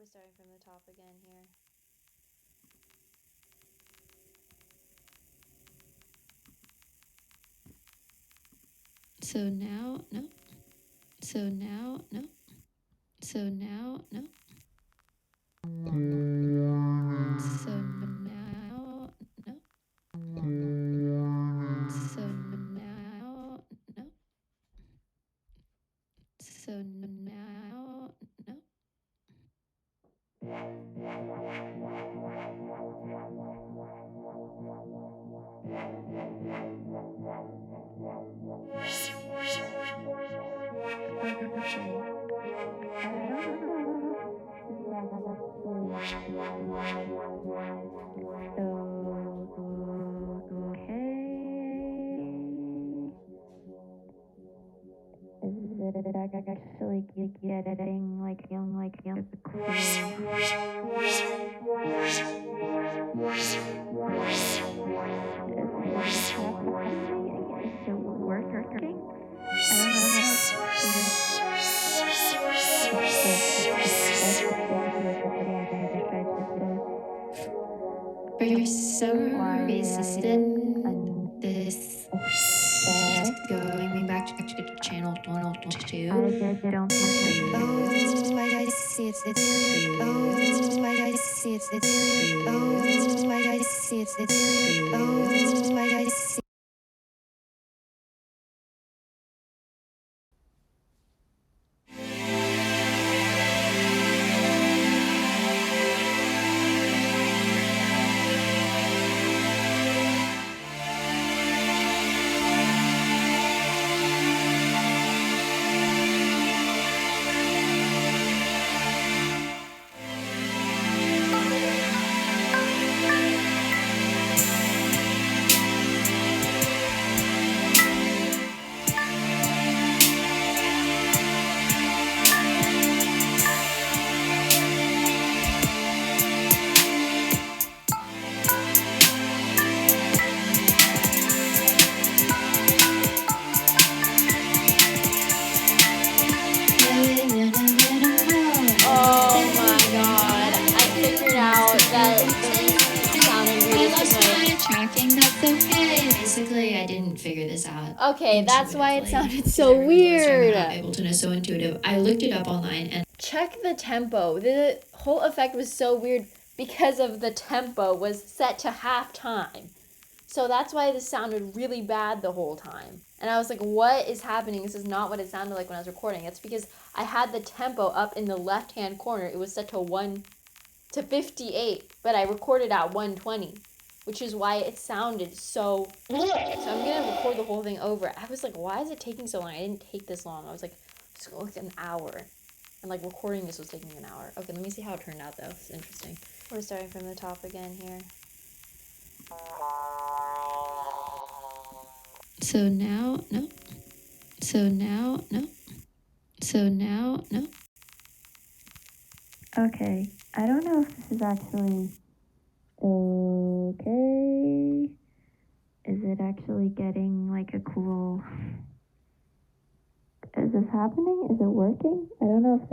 We're starting from the top again here. So now, no. So now, no. So now, no. So now, no. So now, no. So now, no. Actually getting like for some reason this going back to channel 2. Oh, I see it's oh, I see it's oh, I see it's oh, I see. Basically, I didn't figure this out. Okay, that's why it sounded so weird. Ableton is so intuitive. I looked it up online and check the tempo. The whole effect was so weird because of the tempo was set to half time. So that's why this sounded really bad the whole time. And I was like, what is happening? This is not what it sounded like when I was recording. It's because I had the tempo up in the left-hand corner. It was set to 58, but I recorded at 120, which is why it sounded so. So I'm gonna record the whole thing over. I was like, why is it taking so long? I didn't take this long. I was like, just like an hour. And like recording this was taking an hour. Okay, let me see how it turned out though. It's interesting. We're starting from the top again here. So now, no. So now, no. So now, no. Okay, I don't know if this is actually okay. Is it actually getting like a cool... Is this happening? Is it working? I don't know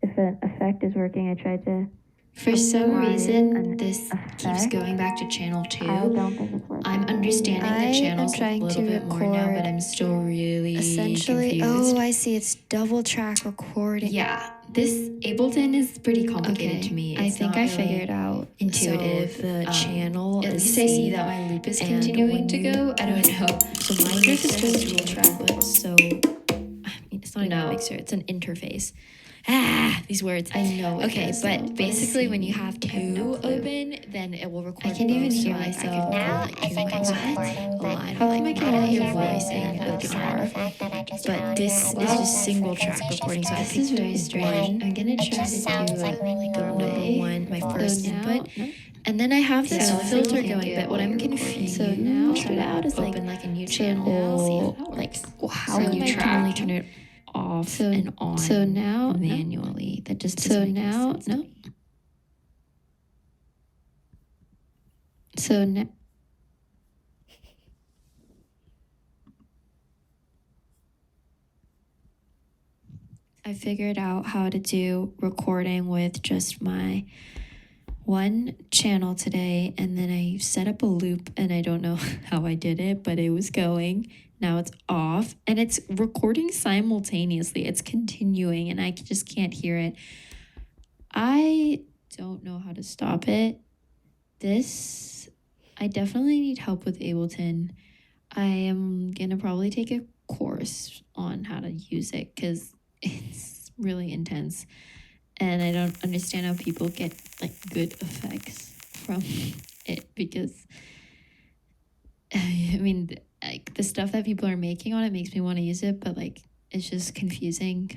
if an effect is working. I tried to... For some reason, this keeps going back to channel 2. I don't think it's working. I'm understanding the channels a little bit more now, but I'm still really confused. Oh, I see. It's double track recording. Yeah, this Ableton is pretty complicated to me. It's I think I really figured out. Intuitive. So the channel at least I see that my loop is continuing to go. I don't know. So my mixer is just dual track, so I mean, it's not even a mixer. It's an interface. These words. I know. Okay, but basically when you have two open, then it will record. I can't even hear myself. Now I think it's recording. Hopefully I can hear your voice and the guitar. But this is just single track recording, so this is very strange. I'm gonna try to do like the number one, my first input. And then I have this filter going, but what I'm confused so now about is like open like a new channel. See how that works. Like how can I only turn it off and on so now manually? That just doesn't make sense to me. So now I figured out how to do recording with just my one channel today, and then I set up a loop, and I don't know how I did it, but it was going. Now it's off, and it's recording simultaneously. It's continuing, and I just can't hear it. I don't know how to stop it. I definitely need help with Ableton. I am gonna probably take a course on how to use it because it's really intense, and I don't understand how people get like good effects from it, because I mean, like, the stuff that people are making on it makes me want to use it, but like, it's just confusing.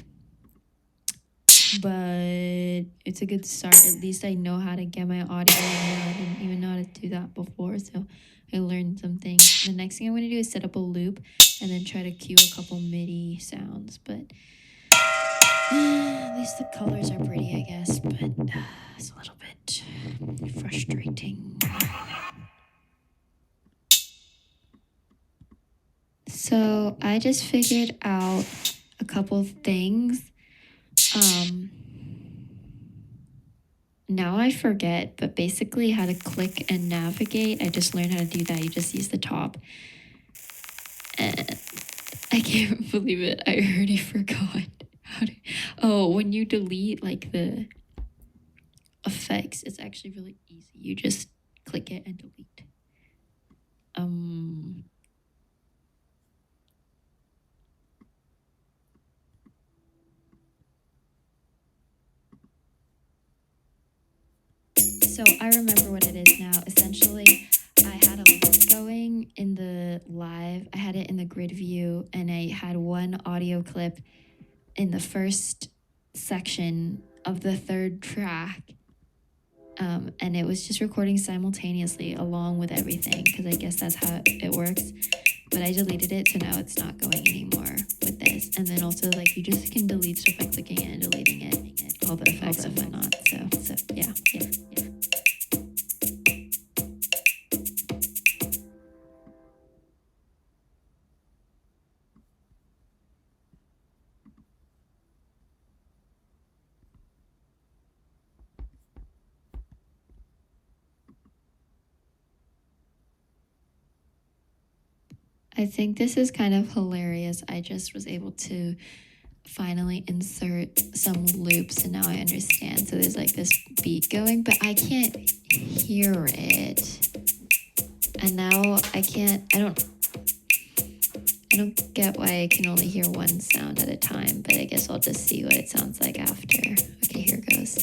But it's a good start. At least I know how to get my audio in there. I didn't even know how to do that before, so I learned something. The next thing I'm going to do is set up a loop and then try to cue a couple MIDI sounds. But at least the colors are pretty, I guess. But it's a little bit frustrating. So I just figured out a couple of things. Now I forget, but basically how to click and navigate. I just learned how to do that. You just use the top. And I can't believe it. I already forgot how to. Oh, when you delete like the effects, it's actually really easy. You just click it and delete. So I remember what it is now. Essentially, I had a loop going in the live. I had it in the grid view, and I had one audio clip in the first section of the third track. And it was just recording simultaneously along with everything, because I guess that's how it works. But I deleted it, so now it's not going anymore with this. And then also, like, you just can delete stuff by clicking it and deleting it, all the effects and whatnot. So yeah. I think this is kind of hilarious. I just was able to finally insert some loops, and now I understand. So there's like this beat going, but I can't hear it. And now I don't get why I can only hear one sound at a time, but I guess I'll just see what it sounds like after. Okay, here goes.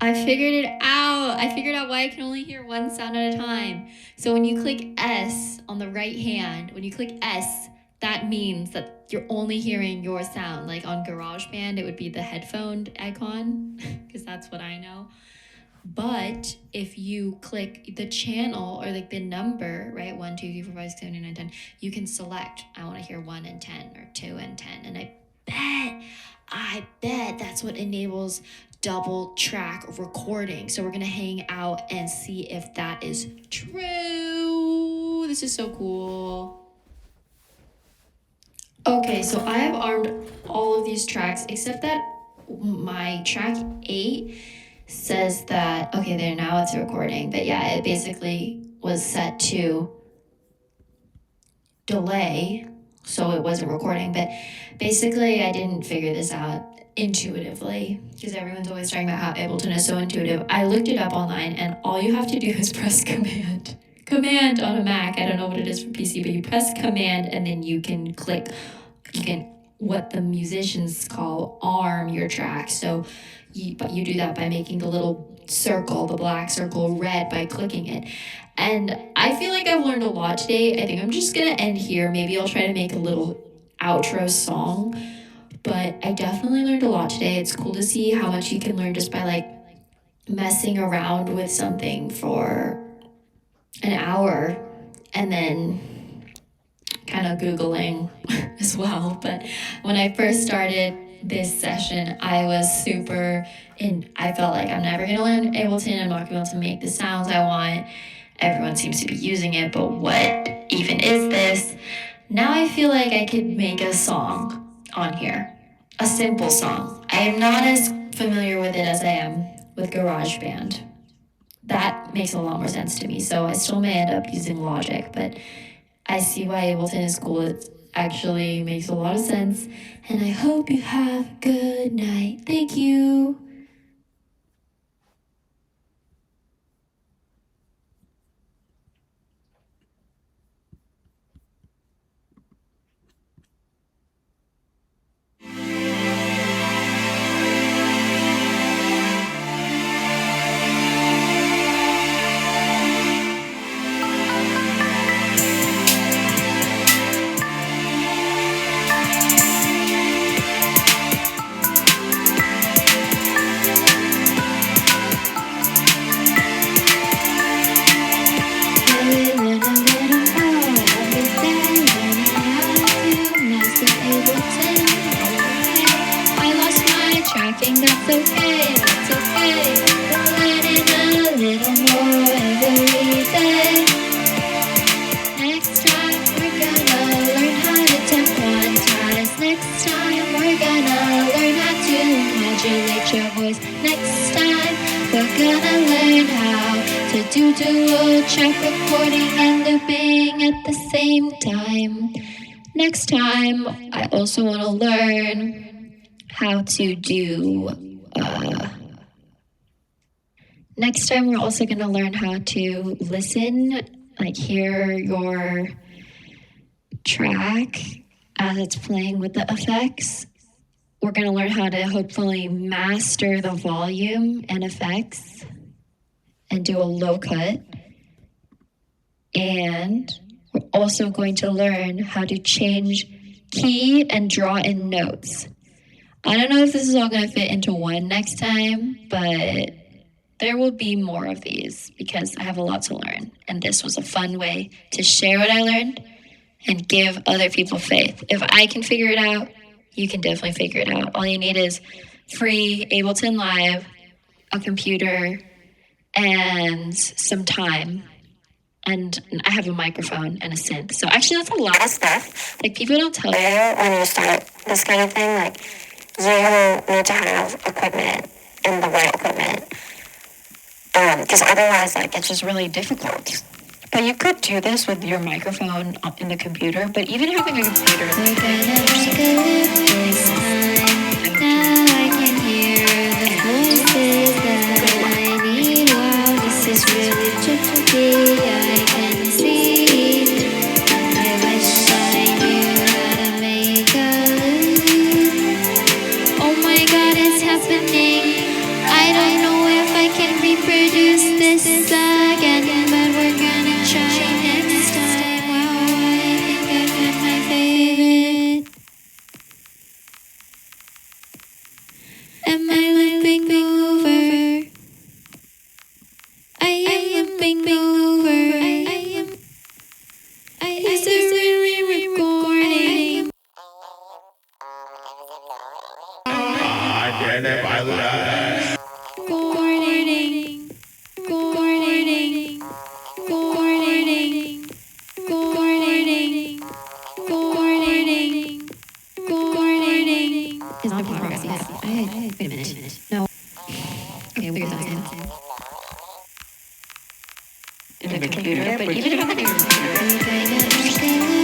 I figured it out. I figured out why I can only hear one sound at a time. So when you click S on the right hand, when you click S, that means that you're only hearing your sound. Like on GarageBand, it would be the headphone icon, because that's what I know. But if you click the channel or like the number, right, 1, 2, 3, 4, 5, 6, 7, 8, 9, 10, you can select, I want to hear 1 and 10 or 2 and 10. And I bet that's what enables double track recording. So we're going to hang out and see if that is true. This is so cool. Okay, so I have armed all of these tracks except that my track 8 says that, okay, there, now it's recording. But yeah, it basically was set to delay, so it wasn't recording. But basically, I didn't figure this out intuitively, because everyone's always talking about how Ableton is so intuitive. I looked it up online, and all you have to do is press command on a Mac. I don't know what it is for PC, but you press command, and then you can click, what the musicians call arm your track. So you do that by making the little circle, the black circle, red by clicking it. And I feel like I've learned a lot today. I think I'm just gonna end here. Maybe I'll try to make a little outro song, but I definitely learned a lot today. It's cool to see how much you can learn just by like messing around with something for an hour and then kind of Googling as well. But when I first started this session, I was super I felt like I'm never gonna learn Ableton. I'm not gonna be able to make the sounds I want. Everyone seems to be using it, but what even is this? Now I feel like I could make a song on here. A simple song. I am not as familiar with it as I am with GarageBand. That makes a lot more sense to me. So I still may end up using Logic, but I see why Ableton is cool. It actually makes a lot of sense. And I hope you have a good night. Thank you. That's okay, that's okay. We'll learn it a little more every day. Next time we're gonna learn how to tap quantize. Next time we're gonna learn how to modulate your voice. Next time we're gonna learn how to do dual track recording and looping at the same time. Next time I also want to learn how to do next time we're also going to learn how to listen, like hear your track as it's playing with the effects. We're going to learn how to hopefully master the volume and effects and do a low cut. And we're also going to learn how to change key and draw in notes. I don't know if this is all going to fit into one next time, but there will be more of these because I have a lot to learn. And this was a fun way to share what I learned and give other people faith. If I can figure it out, you can definitely figure it out. All you need is free Ableton Live, a computer, and some time. And I have a microphone and a synth. So actually that's a lot of stuff. Like people don't tell you when you start this kind of thing, like you need to have equipment and the right equipment. Because otherwise like it's just really difficult. But you could do this with your microphone in the computer, but even having a computer. We're gonna make a lift this time. Now I can hear the voices that I need. Wow, this is really tricky. I can see. I wish I knew how to make a loop. Oh my God, it's happening. I don't know if I can reproduce this again, but we're gonna try next time. Wow, I think I found my favorite. Am I looping over? I am looping over. Is it really recording? Is on progress, yes. Wait a minute. No. Okay, we'll figure something out. In the computer, but even if I'm in the computer.